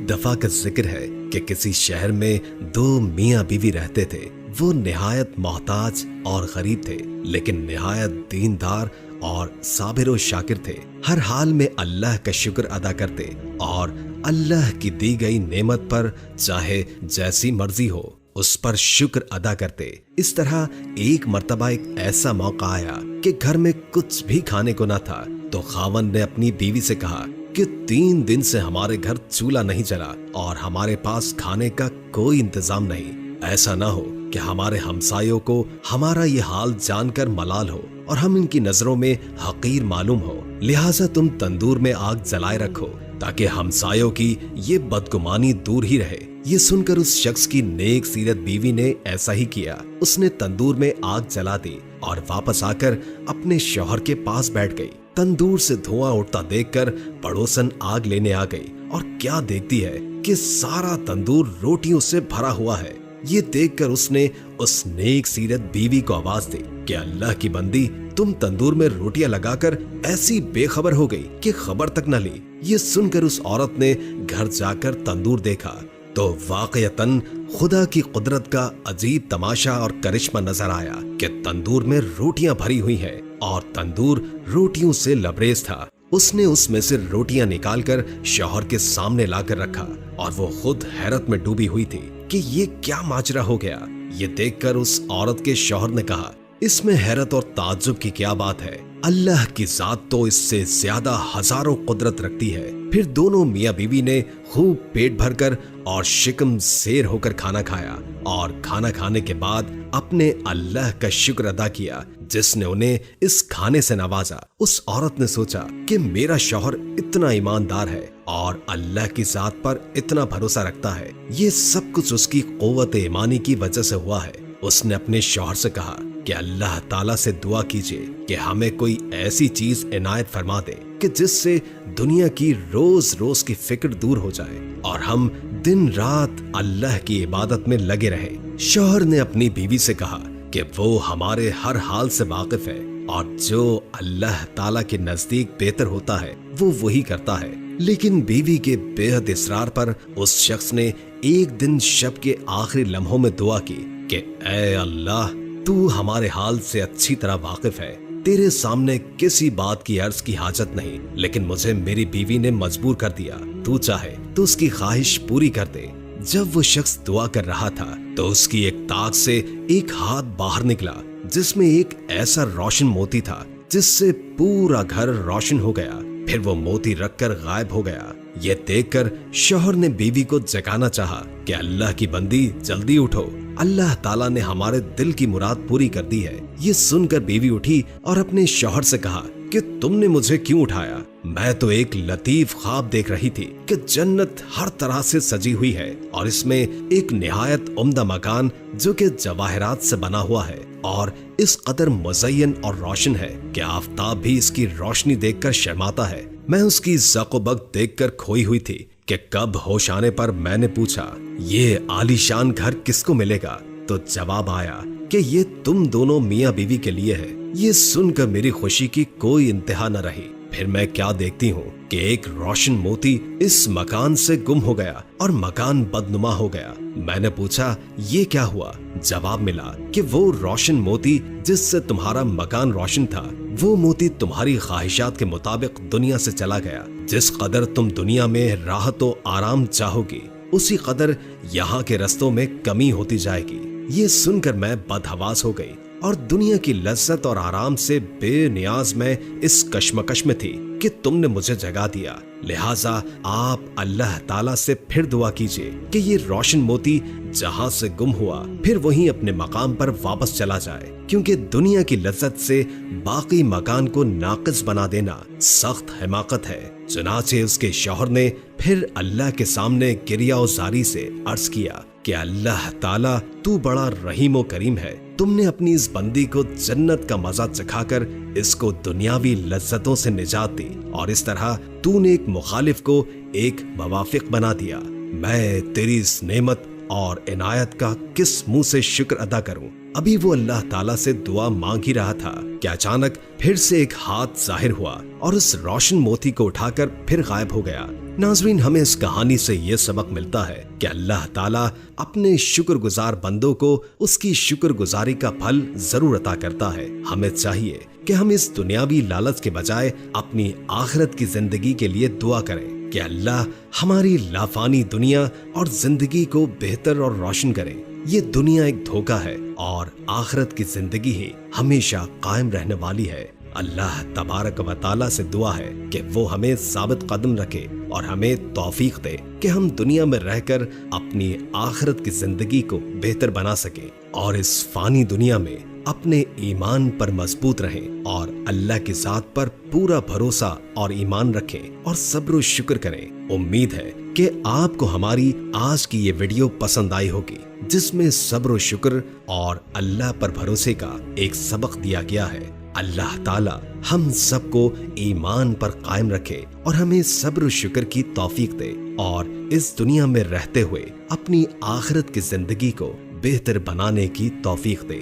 दफा का जिक्र है कि किसी शहर में दो मियाँ बीवी रहते थे। वो निहायत मोहताज और गरीब थे, लेकिन निहायत दीनदार और साबिर और शाकिर थे। हर हाल में अल्लाह का शुक्र अदा करते और अल्लाह की दी गई नेमत पर चाहे जैसी मर्जी हो उस पर शुक्र अदा करते। इस तरह एक मर्तबा एक ऐसा मौका आया कि घर में कुछ भी खाने को न था, तो खावंद ने अपनी बीवी से कहा कि 3 दिन से हमारे घर चूल्हा नहीं जला और हमारे पास खाने का कोई इंतजाम नहीं। ऐसा ना हो कि हमारे हमसायों को हमारा ये हाल जानकर मलाल हो और हम इनकी नजरों में हकीर मालूम हो। लिहाजा तुम तंदूर में आग जलाए रखो ताकि हमसायों की ये बदगुमानी दूर ही रहे। ये सुनकर उस शख्स की नेक सीरत बीवी ने ऐसा ही किया। उसने तंदूर में आग जला दी और वापस आकर अपने शौहर के पास बैठ गई। तंदूर से धुआं उठता देखकर पड़ोसन आग लेने आ गई और क्या देखती है कि सारा तंदूर रोटियों से भरा हुआ है। ये देखकर उसने उस नेक सीरत बीवी को आवाज दी कि अल्लाह की बंदी, तुम तंदूर में रोटियां लगाकर ऐसी बेखबर हो गई कि खबर तक न ली। ये सुनकर उस औरत ने घर जाकर तंदूर देखा तो वाकयतन खुदा की कुदरत का अजीब तमाशा और करिश्मा नजर आया कि तंदूर में रोटियां भरी हुई हैं और तंदूर रोटियों से लबरेज था। उसने उसमें से रोटियां निकालकर शौहर के सामने लाकर रखा और वो खुद हैरत में डूबी हुई थी कि ये क्या माजरा हो गया। ये देखकर उस औरत के शौहर ने कहा, इसमें हैरत और ताज्जुब की क्या बात है, अल्लाह की जात तो इससे ज्यादा हजारों कुदरत रखती है। फिर दोनों मियाँ बीवी ने खूब पेट भरकर और शिकम सेर होकर खाना खाया और खाना खाने के बाद अपने अल्लाह का शुक्र अदा किया जिसने उन्हें इस खाने से नवाजा। उस औरत ने सोचा कि मेरा शौहर इतना ईमानदार है और अल्लाह की जात पर इतना भरोसा रखता है, ये सब कुछ उसकी क़ुव्वत ईमानी की वजह से हुआ है। उसने अपने शौहर से कहा कि अल्लाह ताला से दुआ कीजिए कि हमें कोई ऐसी चीज इनायत फरमा दे कि जिससे दुनिया की रोज रोज की फिक्र दूर हो जाए और हम दिन रात अल्लाह की इबादत में लगे रहें। शौहर ने अपनी बीवी से कहा कि वो हमारे हर हाल से वाकिफ है और जो अल्लाह ताला के नजदीक बेहतर होता है वो वही करता है। लेकिन बीवी के बेहद इसरार पर उस शख्स ने एक दिन शब के आखिरी लम्हों में दुआ की कि ऐ अल्लाह, तू हमारे हाल से अच्छी तरह वाकिफ है, तेरे सामने किसी बात की अर्ज की हाजत नहीं, लेकिन मुझे मेरी बीवी ने मजबूर कर दिया, तू चाहे तो उसकी ख्वाहिश पूरी कर दे। जब वो शख्स दुआ कर रहा था तो उसकी एक ताक से एक हाथ बाहर निकला जिसमें एक ऐसा रोशन मोती था जिससे पूरा घर रोशन हो गया। फिर वो मोती रखकर गायब हो गया। ये देखकर शौहर ने बीवी को जगाना चाहा कि अल्लाह की बंदी, जल्दी उठो, अल्लाह ताला ने हमारे दिल की मुराद पूरी कर दी है। ये सुनकर बीवी उठी और अपने शौहर से कहा कि तुमने मुझे क्यों उठाया? मैं तो एक लतीफ ख्वाब देख रही थी कि जन्नत हर तरह से सजी हुई है और इसमें एक निहायत उम्दा मकान जो कि जवाहरात से बना हुआ है और इस कदर मुज़य्यन और रोशन है कि आफताब भी इसकी रोशनी देखकर शर्माता है। मैं उसकी ज़क़-ओ-बक़्त देखकर खोई हुई थी कि कब होश आने पर मैंने पूछा, ये आलीशान घर किसको मिलेगा? तो जवाब आया कि ये तुम दोनों मियाँ बीवी के लिए है। ये सुनकर मेरी खुशी की कोई इंतहा न रही। फिर मैं क्या देखती हूँ कि एक रोशन मोती इस मकान से गुम हो गया और मकान बदनुमा हो गया। मैंने पूछा, ये क्या हुआ? जवाब मिला कि वो रोशन मोती जिससे तुम्हारा मकान रोशन था, वो मोती तुम्हारी ख्वाहिशात के मुताबिक दुनिया से चला गया। जिस कदर तुम दुनिया में राहत और आराम चाहोगी, उसी कदर यहाँ के रस्तों में कमी होती जाएगी। ये सुनकर मैं बदहवास हो गई और दुनिया की लज्जत और आराम से बेनियाज मैं इस कश्मकश में थी कि तुमने मुझे जगा दिया। लिहाजा आप अल्लाह ताला से फिर दुआ कीजिए कि ये रोशन मोती जहां से गुम हुआ फिर वहीं अपने मकाम पर वापस चला जाए, क्योंकि दुनिया की लज्जत से बाकी मकान को नाकिस बना देना सख्त हिमाकत है। चुनाचे उसके शौहर ने फिर अल्लाह के सामने गिरिया-ओ-ज़ारी से अर्ज किया कि अल्लाह ताला, तू बड़ा रहीम व करीम है। तुमने अपनी इस बंदी को जन्नत का मजा चखाकर इसको दुनियावी लज्जतों से निजात दी और इस तरह तूने एक मुखालिफ को एक मुवाफिक बना दिया। मैं तेरी इस नेमत और इनायत का किस मुंह से शुक्र अदा करूं। अभी वो अल्लाह ताला से दुआ मांग ही रहा था कि अचानक फिर से एक हाथ जाहिर हुआ और उस रोशन मोती को उठाकर फिर गायब हो गया। नाजरीन, हमें इस कहानी से ये सबक मिलता है कि अल्लाह ताला अपने शुक्रगुजार बंदों को उसकी शुक्रगुजारी का फल जरूर अता करता है। हमें चाहिए कि हम इस दुनियावी लालच के बजाय अपनी आखिरत की जिंदगी के लिए दुआ करें कि अल्लाह हमारी लाफानी दुनिया और जिंदगी को बेहतर और रोशन करे। ये दुनिया एक धोखा है और आखिरत की जिंदगी ही हमेशा कायम रहने वाली है। अल्लाह तबारक व तआला से दुआ है कि वो हमें साबित कदम रखे और हमें तौफीक दे कि हम दुनिया में रहकर अपनी आखिरत की जिंदगी को बेहतर बना सके और इस फानी दुनिया में अपने ईमान पर मजबूत रहें और अल्लाह की जात पर पूरा भरोसा और ईमान रखें और सब्र और शुक्र करें। उम्मीद है कि आपको हमारी आज की ये वीडियो पसंद आई होगी, जिसमें सब्र और शुक्र और अल्लाह पर भरोसे का एक सबक दिया गया है। अल्लाह ताला हम सबको ईमान पर कायम रखे और हमें सब्र और शुक्र की तौफीक दे और इस दुनिया में रहते हुए अपनी आखिरत की जिंदगी को बेहतर बनाने की तौफीक दे।